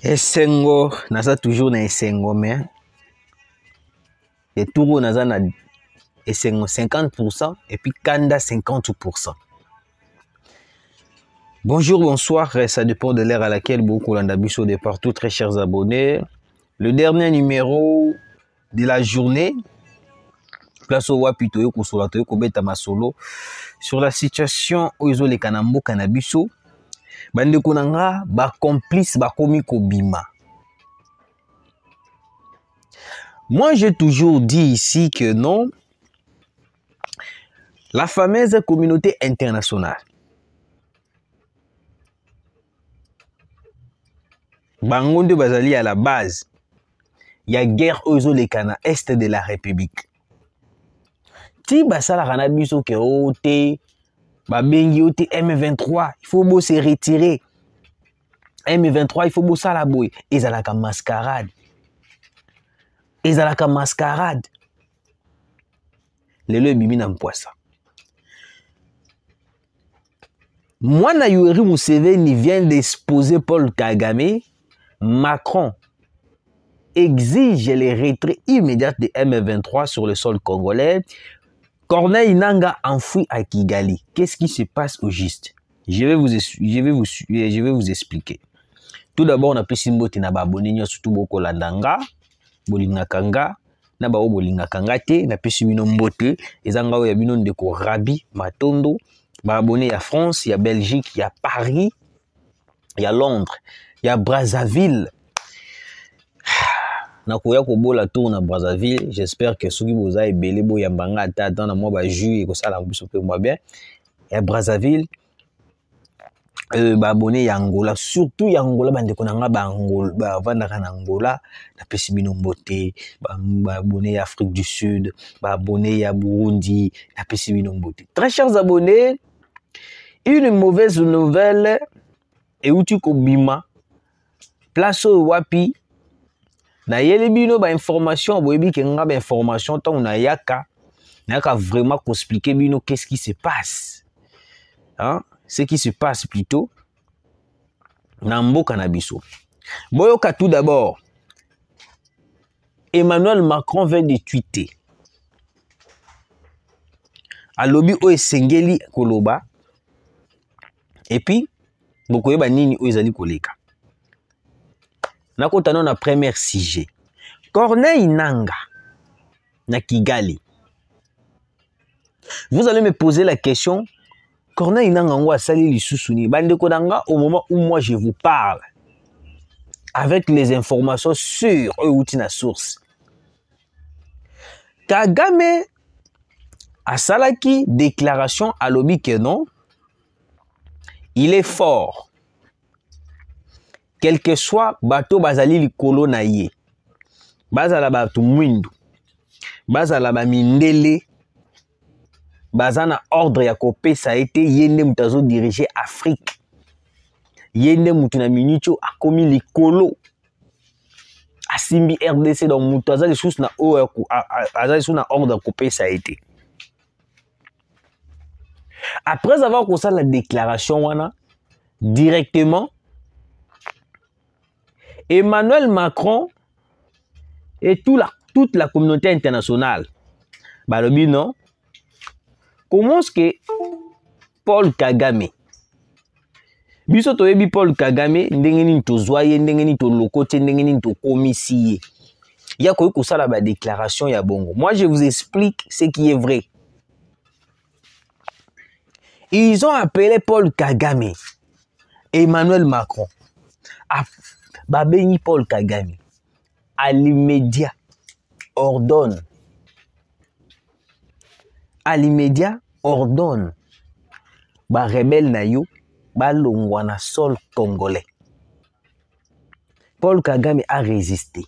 Esengo, naza toujours na esengo, mais et tout naza na esengo 50% et puis kanda 50%. Bonjour, bonsoir, ça dépend de l'heure à laquelle beaucoup l'andabiso de partout, très chers abonnés. Le dernier numéro de la journée, place au wapito yo kosola to yo kobeta masolo sur la situation oizo le kanambo kanabiso. Bande konanga ba complice ba komi kobima. Moi, j'ai toujours dit ici que non, la fameuse communauté internationale, Bangondo Bazali à la base, il y a guerre aux Olekana, est de la République. Si Basala Ranabiso ke ote, Babengi ote M23, il faut beau se retirer. M23, il faut beau ça la boy. Ils ont la mascarade. Ils ont la mascarade. Le bimi na mpoisa. Moi, na Yoweri Museveni vient d'exposer Paul Kagame. Macron exige le retrait immédiat de M23 sur le sol congolais. Corneille Nangaa enfoui à Kigali. Qu'est-ce qui se passe au juste? Je vais vous expliquer. Tout d'abord, on a pu simbote na baboni surtout beaucoup landanga, bolingakanga, na bao bolingakanga te, na pu simino mbote, ezanga o ya bino ndeko Rabi Matondo, baboni ya France, ya Belgique, ya Paris, ya Londres, ya Brazzaville. Nakoya kobola tour na Brazzaville, j'espère que ceux qui vous a ebele bo yambanga ata dans na moi ba jus et ko sala biso pe moi bien. Ya Brazzaville, ba abonné ya Angola, surtout ya Angola bande konanga ba Angola, ba vandaka na Angola, na pesi bino mbote, ba abonné ya Afrique du Sud, ba abonné ya Burundi, na pesi bino mbote. Très chers abonnés, une mauvaise nouvelle et uti ko bima place au wapi na yeli bino ba information boyebi ke nga ba information tant na yaka vraiment expliquer bino qu'est-ce qui se passe, hein, ce qui se passe plutôt na mboka na biso. Boyoka tout d'abord, Emmanuel Macron vient de tweeter alobi o esengeli koloba et puis bokoyeba nini o ezali koleka. Nakotano na premier sujet. Corneille Nangaa na Kigali. Vous allez me poser la question, Corneille Nangaa ngo asali lisusu bande konanga au moment où moi je vous parle avec les informations sûres outil na source. Kagame asalaki déclaration à lobi que non, il est fort. Quel que soit bateau bazali likolo na ye, bazala batu mwindu, bazala ba mindele, bazana ordre ya kopesa ete yende mutazo diriger Afrique, yende mutuna minicho akomi likolo, asimbi RDC donc mutaza les sous na na ordre kopesa ete. Après avoir fait la déclaration wana, directement Emmanuel Macron et toute la communauté internationale, balobi non, comment est-ce que Paul Kagame, biso toyebi Paul Kagame, ndenge nini tozwaye, ndenge nini tolokote, ndenge nini tokomisiye, ya koyi kosala ba déclaration ya bongo. Moi je vous explique ce qui est vrai. Ils ont appelé Paul Kagame, Emmanuel Macron, Babeni Paul Kagame, à l'immédiat, ordonne, ba rebelle na yo, ba longwa na sol congolais. Paul Kagame a résisté.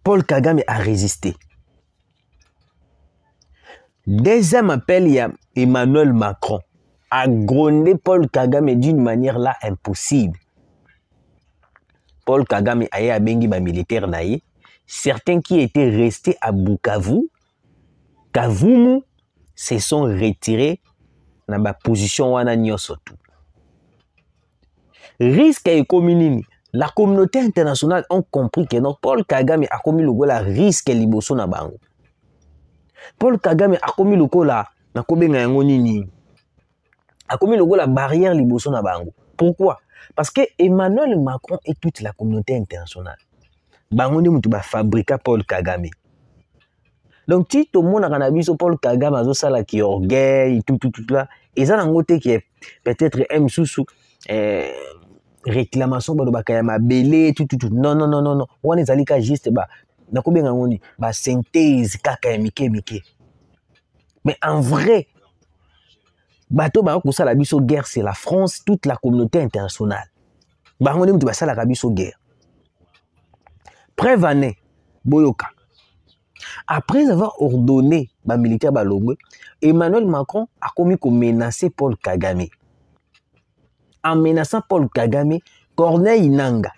Paul Kagame a résisté. Deuxième appel, il y a Emmanuel Macron a grondé Paul Kagame d'une manière là impossible. Paul Kagame a bengi ba militaire naïe, certains qui étaient restés à Bukavu, Kavumu, se sont retirés dans ma position wana nyoso tout. risque est communini. La communauté internationale a compris que non, Paul Kagame a commis le la risque liboso na bango. Paul Kagame a commis le la na kobenga yango nini. A commis le la barrière liboso na bango. Pourquoi? Parce que Emmanuel Macron et toute la communauté internationale. Bango ne mutu ba fabrica Paul Kagame. Donc si tout le monde a cannabis Paul Kagame a sala qui orgueil tout là et ça nango te qui est peut-être un sous réclamation ba bakaya mabele tout non on est allé juste ba na ko benga ngoni ba synthèse kaka mike mais en vrai bato ba ko sala biso guerre c'est la France toute la communauté internationale ba ngoni mutu ba sala ka biso guerre preuve année boyoka après avoir ordonné ba militaire ba longwe Emmanuel Macron a commis qu'on menacer Paul Kagame. En menaçant Paul Kagame, Corneille Nangaa,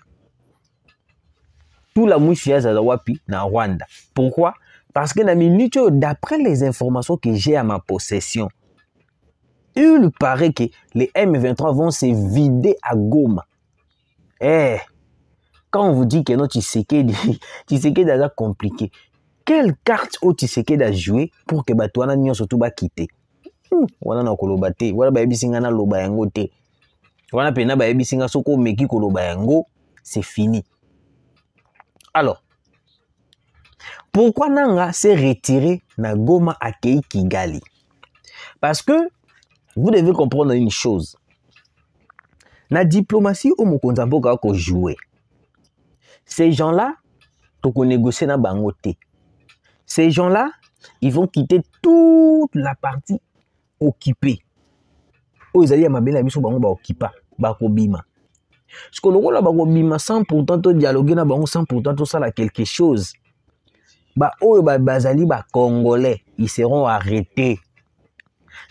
tout la mouchia Zazawapi na Rwanda. Pourquoi? Parce que d'après les informations que j'ai à ma possession, il paraît que les M23 vont se vider à Goma. Eh, quand on vous dit que non, Tshisekedi est compliqué, quelle carte au Tshisekedi a joué pour que Batouana n'y surtout ba quitter? Wana na kolobate, wala ba ebisinga na loba yango te. Wana pena ba ebisinga soko meki koloba yango, c'est fini. Alors, pourquoi Nanga s'est retiré na Goma à Kigali? Parce que vous devez comprendre une chose. La diplomatie au Mokonzamboka ko jouer. Ces gens-là, toko négocier na bangote. Ces gens-là, ils vont quitter toute la partie occupée. Ils allaient à Mabela biso bango ba occupa, ba kobima. Ce que l'on a bima sans pourtant dialoguer na bango sans pourtant tout ça là quelque chose. Ba oyo ba bazali ba congolais, ils seront arrêtés.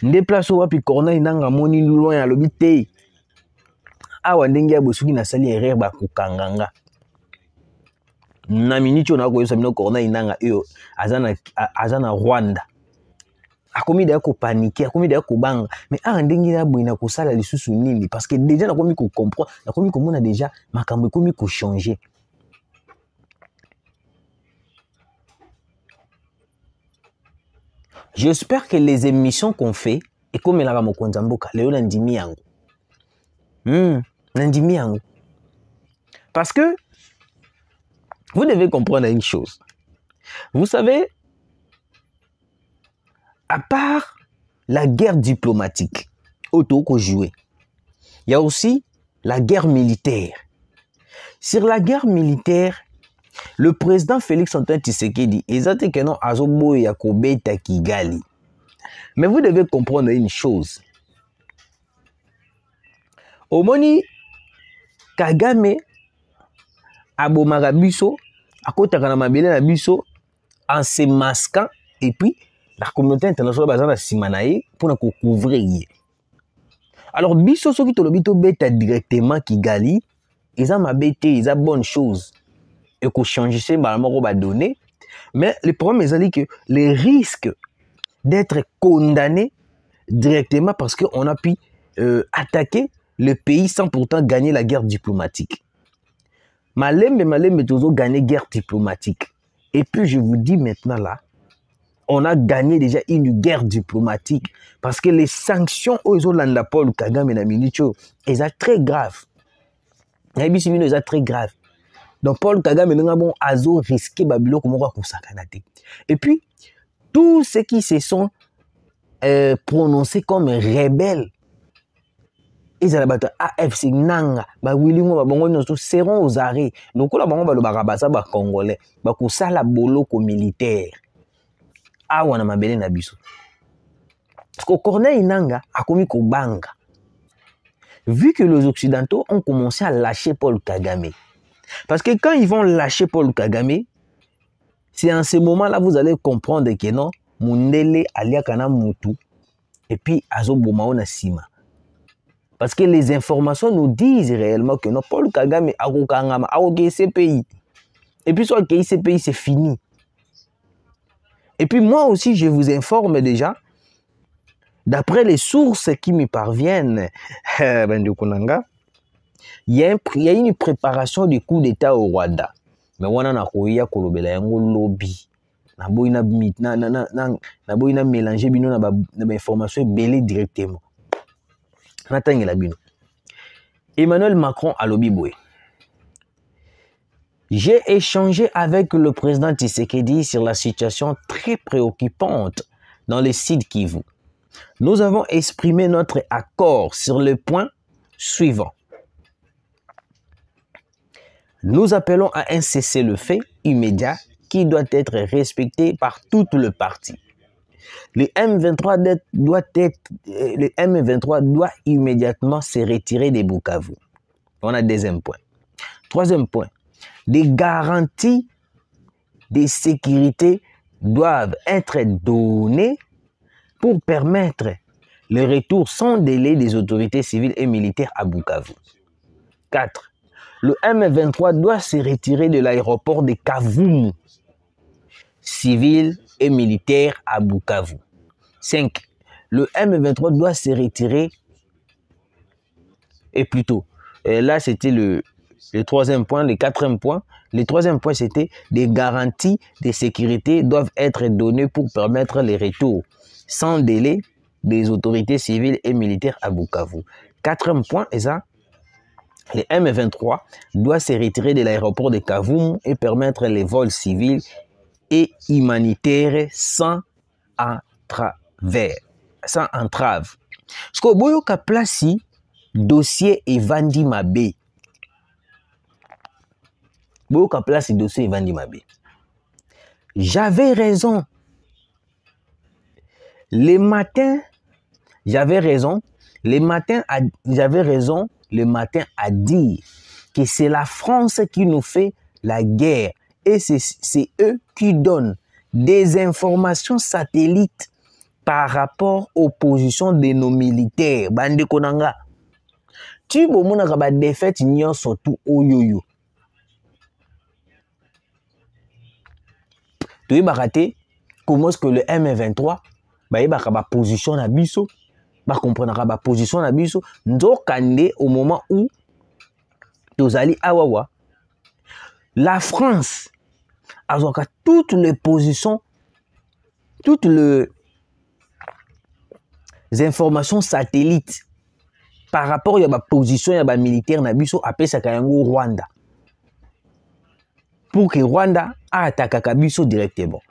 Ndéplace wapi Corneille Nangaa moni loin ya lobité. Awa ndenge ya bosuki na sali erreur ba kokanganga. Na minute on a koyosa bino Corneille Nangaa yo azana Rwanda. Akomi da ko paniquer, akomi da ko banga, mais ndenge ya boina ko sala lisusu nini parce que déjà na komi ko comprendre, na komi ko mona déjà makambo komi ko changer. J'espère que les émissions qu'on fait et comme la Mokonzamboka, Léo Nandimi yango. Nandimi yango. Parce que vous devez comprendre une chose. Vous savez, à part la guerre diplomatique, auto qu'on jouait, il y a aussi la guerre militaire. Sur la guerre militaire, le président Félix Antoine Tshisekedi, exactement que non, Azobo Yakobe Kigali. Mais vous devez comprendre une chose. Omoni Kagame abomaka biso, akotaka na mabele na biso en se masquant et puis la communauté internationale bazana simanaye pour na couvrir. Alors biso soki to lobito beta directement Kigali, ils ont mabete, ils ont bonne chose. Et qu'on change ces données. Mais le problème est que les risques d'être condamné directement parce qu'on a pu attaquer le pays sans pourtant gagner la guerre diplomatique. Malembe toujours gagné guerre diplomatique. Et puis je vous dis maintenant là, on a gagné déjà une guerre diplomatique parce que les sanctions aux Hollanda Paul Kagame et Naminicho, elles sont très graves. Elles sont très graves. Donc Paul Kagame bon azo risqué babilo comme on et puis tous ceux qui se sont prononcés comme rebelles ils allaient battre AFC Nanga ba Willingo ba bongo nyonso seront aux arrêts donc là bango ba lo barabasa ba congolais ba ko sala boloko militaire awa na mabele na biso parce que Corneille Nangaa a commis ko banga vu que les occidentaux ont commencé à lâcher Paul Kagame. Parce que quand ils vont lâcher Paul Kagame, c'est en ce moment-là vous allez comprendre que non, Mundele aliakana mutu et puis azobomao na sima. Parce que les informations nous disent réellement que non, Paul Kagame a gagné ce pays. Et puis soit que ce pays c'est fini. Et puis moi aussi je vous informe déjà, d'après les sources qui me parviennent, il y a une préparation du coup d'État au Rwanda. Mais on a koya kolobela yango lobby. Na boina mélanger bino na ba information belé directement. Natangela bino. Emmanuel Macron a lobby boy. J'ai échangé avec le président Tshisekedi sur la situation très préoccupante dans le sud Kivu. Nous avons exprimé notre accord sur le point suivant. Nous appelons à un cessez-le-feu immédiat qui doit être respecté par toutes les parties. Le M23 doit immédiatement se retirer des Bukavu. On a deuxième point. Troisième point. Des garanties de sécurité doivent être données pour permettre le retour sans délai des autorités civiles et militaires à Bukavu. 4. Le M23 doit se retirer de l'aéroport de Kavumu, civils et militaires à Bukavu. 5. Le M23 doit se retirer, et plutôt, là c'était le troisième point, le quatrième point. Le troisième point, c'était des garanties de sécurité doivent être données pour permettre le retour sans délai des autorités civiles et militaires à Bukavu. Quatrième point, et ça, le M23 doit se retirer de l'aéroport de Kavumu et permettre les vols civils et humanitaires sans entrave. Parce que boyoka place dossier Evandi Mabe. Boyoka place dossier Evandi Mabe. J'avais raison. Le matin à dire que c'est la France qui nous fait la guerre et c'est eux qui donnent des informations satellites par rapport aux positions de nos militaires. Bande konanga. Tu bomona ka ba défaite nyon surtout oyoyo. Tu es comment est-ce que le M23 ba position na biso ba comprendre ba position na biso nzokande au moment où tozali awawa la France a toutes les positions, toutes les informations satellites par rapport à la position ya ba militaire na biso apesa kayango Rwanda pour que Rwanda attaque biso directement.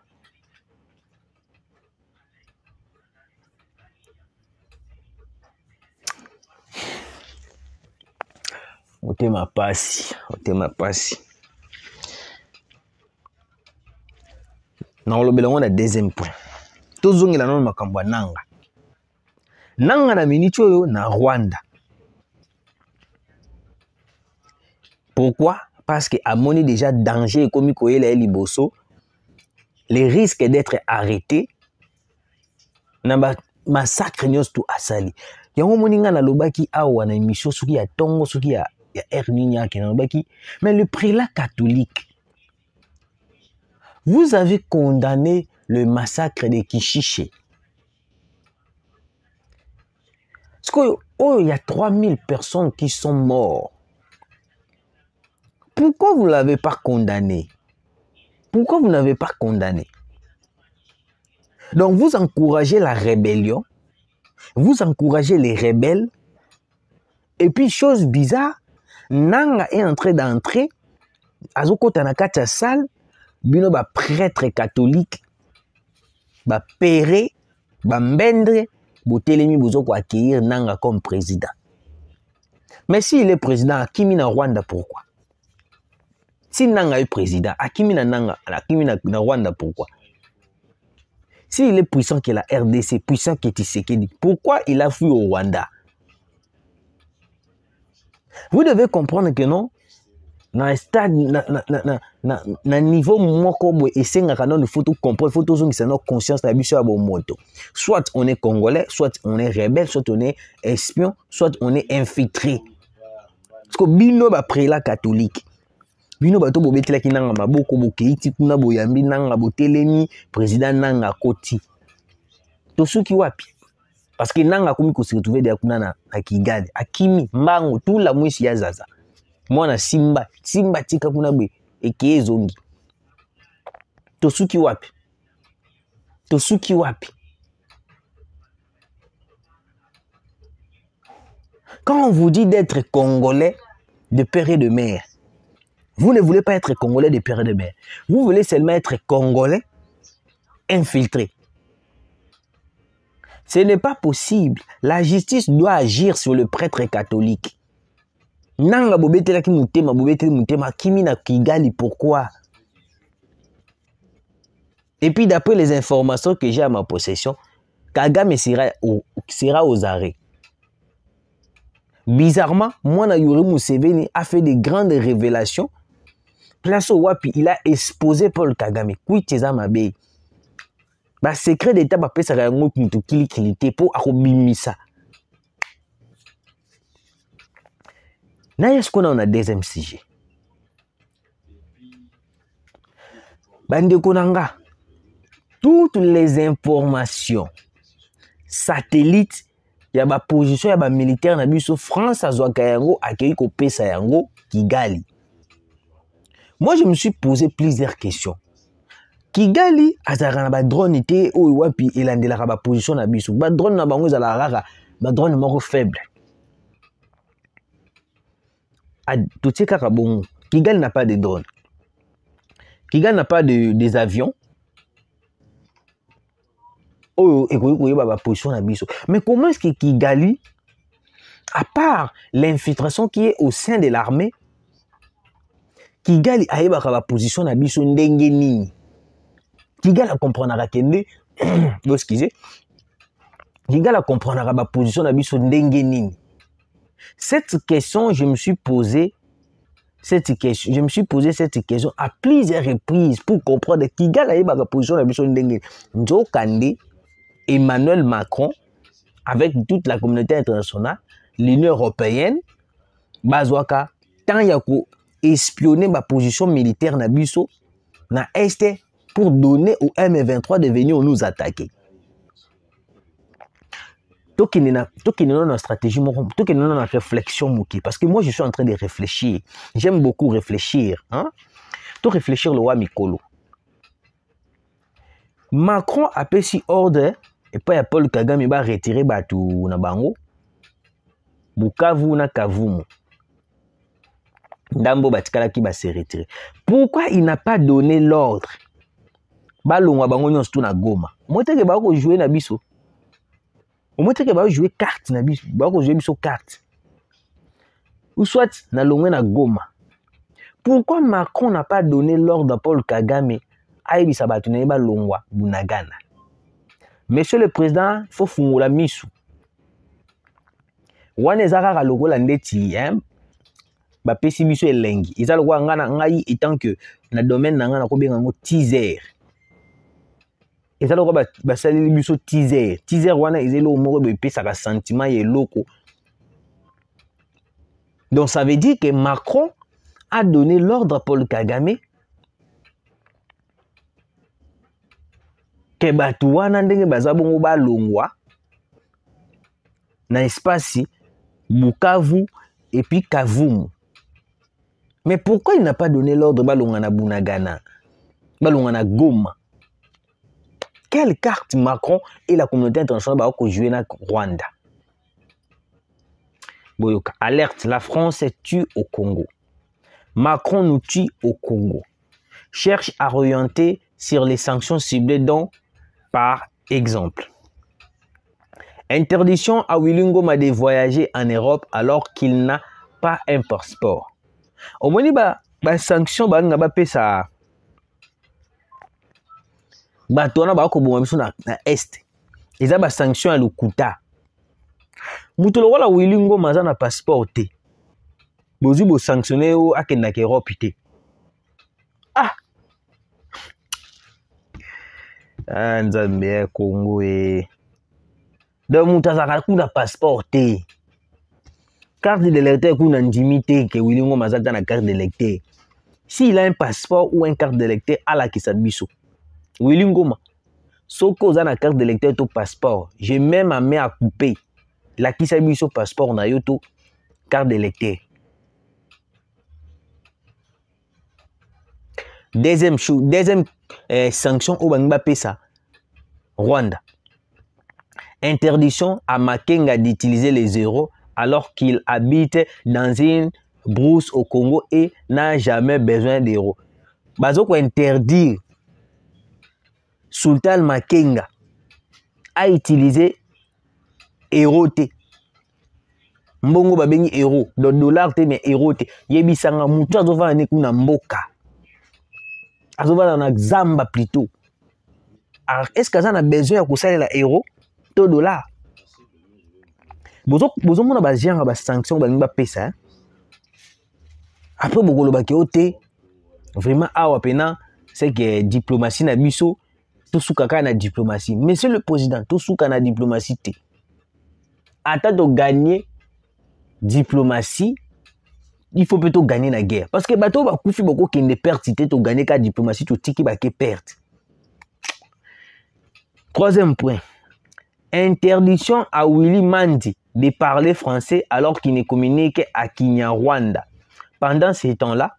Otema pasi. Na olobela on a deuxième point. Tozongela non makambo nanga. Nanga na miniti oyo na Rwanda. Pourquoi? Parce que amoni déjà danger comme koyela liboso, les risques d'être arrêté na massacre nyos tout asali. Yango moninga na lobaki awa na émission suki ya tongo suki ya Erninia qui na lobaki, mais le prélat catholique. Vous avez condamné le massacre de Kishiché. Parce qu'il y a 3000 personnes qui sont mortes. Pourquoi vous ne l'avez pas condamné? Pourquoi vous n'avez pas condamné? Donc vous encouragez la rébellion, vous encouragez les rebelles, et puis chose bizarre, Nanga est en train d'entrer, Azoko Tanakata salle, bino ba prêtre catholique, ba père, ba mbendre, botelemi bozoko accueillir Nanga comme président. Mais s'il est président, Akimi na Rwanda, pourquoi? Si Nanga est président, Akimi na Rwanda, pourquoi? S'il est puissant que la RDC, puissant que Tshisekedi, pourquoi il a fui au Rwanda? Vous devez comprendre que non, dans un stade, na niveau moko boy esenga kana il faut tout comprendre, il faut tout que c'est notre conscience na biso ya moto. Soit on est congolais, soit on est rebelle, soit on est espion, soit on est infiltré. Parce que bino ba prélat catholique. Bino bato bobetela ki nanga maboko bokeiti kuna boyambi nanga botelemi président nanga koti. To suki wapi? Parce que nanga komi ko se retrouver de kuna na Kigali, Akimi, Mbango, tout la mwisi ya Zaza. mwana simba tika kuna be eke zongi tosuki wapi quand on vous dit d'être congolais de père et de mère, vous ne voulez pas être congolais de père et de mère, vous voulez seulement être congolais infiltré. Ce n'est pas possible. La justice doit agir sur le prêtre catholique. Nanga bobetela ki mutema kimi na Kigali, pourquoi? Et puis d'après les informations que j'ai à ma possession, Kagame sera aux arrêts. Bizarrement, Mwana Yoweri Museveni a fait de grandes révélations. Place au Wapi, il a exposé Paul Kagame. Kuiteza mabe. Ba secret d'état ba pesa ka yango mutu kili te po akobimisa. Na est-ce qu'on a un deuxième sujet? Bande konanga. Toutes les informations satellites, il y a ma position, il y a ma militaire na biso France azwaka yango akei ko pesa yango Kigali. Moi je me suis posé plusieurs questions. Kigali azara na ba drone te o wapi elandelaka ba position na biso. Ba drone na bango ezala rara, ba drone moko faible. Tout kaka bongo. Kigali n'a pas de drone. Kigali n'a pas des avions. Oh, mais comment est-ce que Kigali, à part l'infiltration qui est au sein de l'armée, Kigali a eu la position na biso ndenge nini? Kigali a comprendre kende, excusez, Kigali a comprendre la position na biso ndenge nini? Cette question, je me suis posé cette question à plusieurs reprises pour comprendre Kigali a eu la position na biso ndenge nini. Nzo Kande, Emmanuel Macron, avec toute la communauté internationale, l'Union européenne, bazwaka tant yako espionner ma position militaire na biso na Est pour donner au M23 de venir nous attaquer. Tout notre stratégie, tout notre réflexion, parce que moi je suis en train de réfléchir. J'aime beaucoup réfléchir. Hein? Tout réfléchir le roi Mikolo. Macron a pris ordre et puis Paul Kagame va retirer Batou na bango. Bukavu na Kavumu. Ndambo batikala ki ba se retirer. Pourquoi il n'a pas donné l'ordre? Balongwa bango nyonso tout na Goma. Moteke ba ko jouer na biso. Moteke ba jouer carte na biso, ba ko jouer biso carte. Ou soit na longwe na Goma. Pourquoi Macron n'a pas donné l'ordre à Paul Kagame aibisa batu na ba longwa Bunagana? Monsieur le Président, il faut fungola misu. Wane ezaka lokola ndeti, ba pesi misu elengi. Eza lokwa ngana ngai étant que na domaine na ngana ko benga ngo teaser. Eza lokwa ba saleli misu teaser. Teaser wana ezelo moko be pesa ka sentiment ye loko. Donc ça veut dire que Macron a donné l'ordre à Paul Kagame que batu wana ndenge baza bongo ba longwa na espace Bukavu et puis Kavumu. Mais pourquoi il n'a pas donné l'ordre balonga na Bunagana, balonga na Goma? Quelle carte Macron et la communauté internationale va jouer na Rwanda? Boyoka, alerte, la France tue au Congo. Macron nous tue au Congo. Cherche à orienter sur les sanctions ciblées dont, par exemple, interdiction à Willy Ngoma de voyager en Europe alors qu'il n'a pas un passeport. Au moins, ba sanction ba nga ba pesa ba tona ba ko bonga biso na Est. Eza ba sanction à lokuta. Mutu wala Willy Ngoma za na passeport te. Bozu bo sanctionner o akenda ke Europe te. Ah. Nzambe Congo e. Donc mutu azaka kuna passeport te. Carte d'électeur qu'on a intimité que Willy Ngoma a dans la carte d'électeur. S'il a un passeport ou une carte d'électeur à la Kisabiso, Willy Ngoma, sauf qu'on a la carte d'électeur au passeport, j'ai même ma main à couper la Kisabiso passeport na yoto carte d'électeur. Deuxième sanction au Bangba Pesa, Rwanda. Interdiction à Makenga d'utiliser les euros alors qu'il habite dans une brousse au Congo et n'a jamais besoin d'euros. Bazoko interdire Sultan Makenga à utiliser euro te. Mbongo babengi euro, do dollar te mais euro te. Yebisanga mutu azova na kuna mboka. Azova na Zamba plutôt. Alors est-ce que ça a besoin de ça la euro to dollar? Bozo mona ba genre ba sanction ba ngba pesa. Après bokolo ba keote vraiment awa pena c'est que diplomatie na biso to suka na diplomatie. Monsieur le président, to suka na diplomatie te. Ata to gagner diplomatie, il faut plutôt gagner la guerre. Parce que bateau ba koufi boko kende perte te to gagner ka diplomatie to tiki ba ke perte. Troisième point. Interdiction à Willy Mandi de parler français alors qu'il ne communique à Kinyarwanda. Pendant ces temps-là,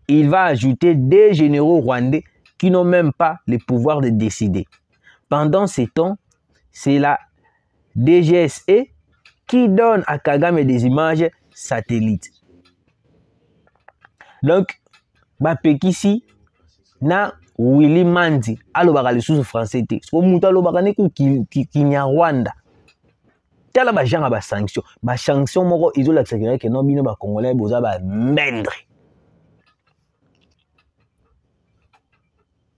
il va ajouter des généraux rwandais qui n'ont même pas le pouvoir de décider. Pendant ces temps, c'est la DGSE qui donne à Kagame des images satellites. Donc, Bapekisi na Willy Mandi alobaka lisusu français te. So mutu alobaka ne ku Kinyarwanda. Tala ba janga ba sanction. Ba sanction moko izola tsakira ke non bino ba congolais boza ba mendre.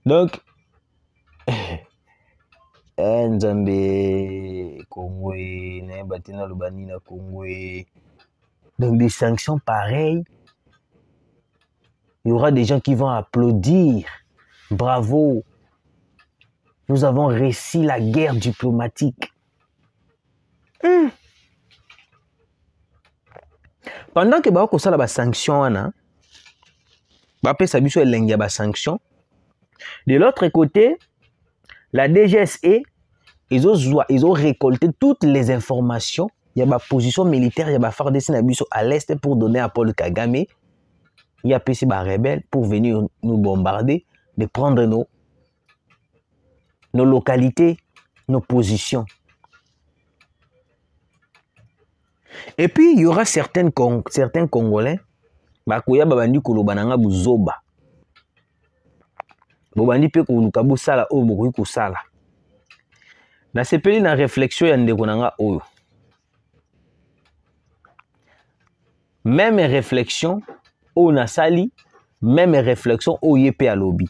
Donc Nzambe Congo na batina lobani na Congo. Donc des sanctions pareilles. Il y aura des gens qui vont applaudir. Bravo. Nous avons réussi la guerre diplomatique. Pendant que bako sala ba sanction ana, ba pesa biso elengi ba sanction. De l'autre côté, la DGSE, ils ont récolté toutes les informations. Il y a ma position militaire, il y a ma FARDC à l'est pour donner à Paul Kagame. Il y a PC rebelles pour venir nous bombarder, de prendre nos localités, nos positions. Et puis, il y aura certains Congolais, bakoya babandi kolobananga buzoba. Bobandi pe kolukabu sala o bokoyi kusala. Na sepeli na réflexion ya ndeko nanga oyo. Même réflexion o na sali, même réflexion o yepe à lobby.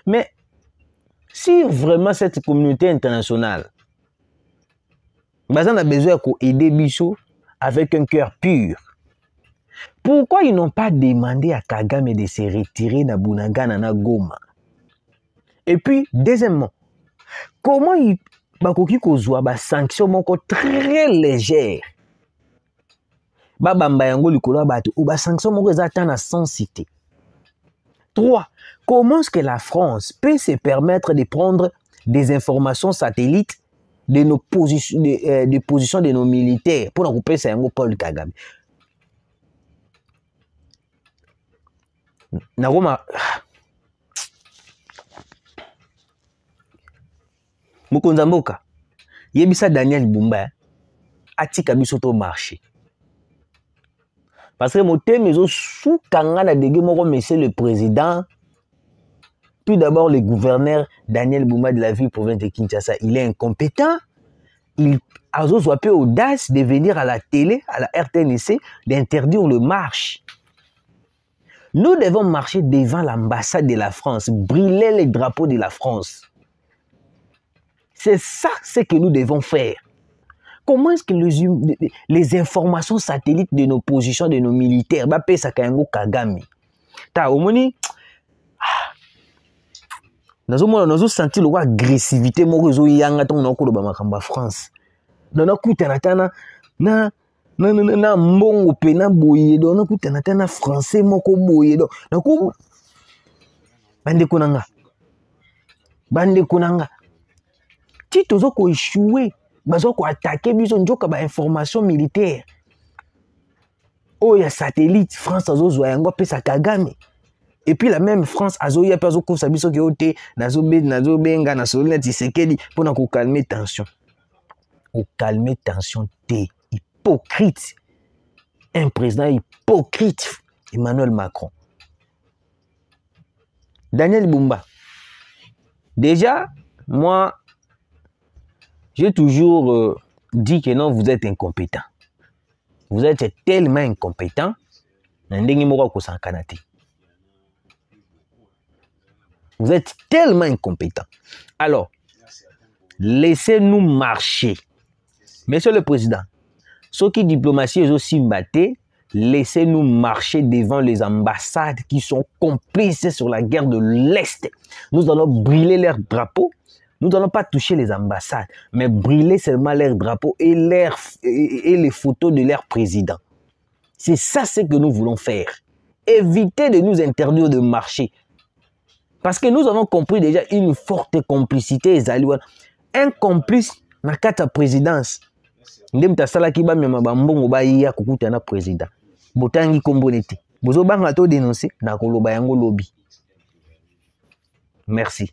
Mais si vraiment cette communauté internationale a besoin d'aider Bisso avec un cœur pur, pourquoi ils n'ont pas demandé à Kagame de se retirer na Bunagana na Goma? Et puis, deuxièmement, comment ils bakoki kozwa ba sanction moko très légère? Ba bamba yango likolo bato ou ba sanction moko ezata na sans cité. 3. Comment est-ce que la France peut se permettre de prendre des informations satellites de nos positions, des positions de nos militaires pour couper ça yango Paul Kagame? Nagoma Mokonza mboka yebisa Daniel Bumba atika biso to marché. Parce que motem ezo soukanga na dege moko monsieur le président. Tout d'abord le gouverneur Daniel Bumba de la ville province de Kinshasa, il est incompétent. Il a peu audace de venir à la télé, à la RTNC, d'interdire le marche. Nous devons marcher devant l'ambassade de la France, brûler les drapeaux de la France. C'est ça ce que nous devons faire. Comment est-ce que les informations satellites de nos positions, de nos militaires, ça Kagame? Ta omoni, nous senti l'agressivité moko yanga ton na ko ba makamba France. Na kutana tana na mbongo pe na boye do na kutana tana français moko boye do. Na ko bande kunanga. Ti tozo ko échouer, bazo ko attaquer biso njoka ba information militaire. Oh ya satellite France azo zo yango pesa Kagame. Et puis la même France, azoya peso ko sabiso ke ote, nazo benga na solina Tshisekedi pour na ko calmer tension. Au calmer tension té, hypocrite. Un président hypocrite, Emmanuel Macron. Daniel Bumba. Déjà, moi, j'ai toujours dit que non, vous êtes incompétent. Vous êtes tellement incompétent. Vous êtes tellement incompétent. Alors, laissez-nous marcher. Monsieur le Président, ce qui diplomatie est aussi batté, laissez-nous marcher devant les ambassades qui sont complices sur la guerre de l'Est. Nous allons brûler leurs drapeaux. Nous n'allons pas toucher les ambassades, mais brûler seulement leurs drapeaux et les photos de leurs présidents. C'est ça ce que nous voulons faire. Évitez de nous interdire de marcher. Parce que nous avons compris déjà une forte complicité. Un complice dans la présidence. Ndem tasala ki ba mema ba mbongo ba iya kukuta na président. Botangi kombonete. Bozo banga to dénoncer na koloba yango lobby. Merci.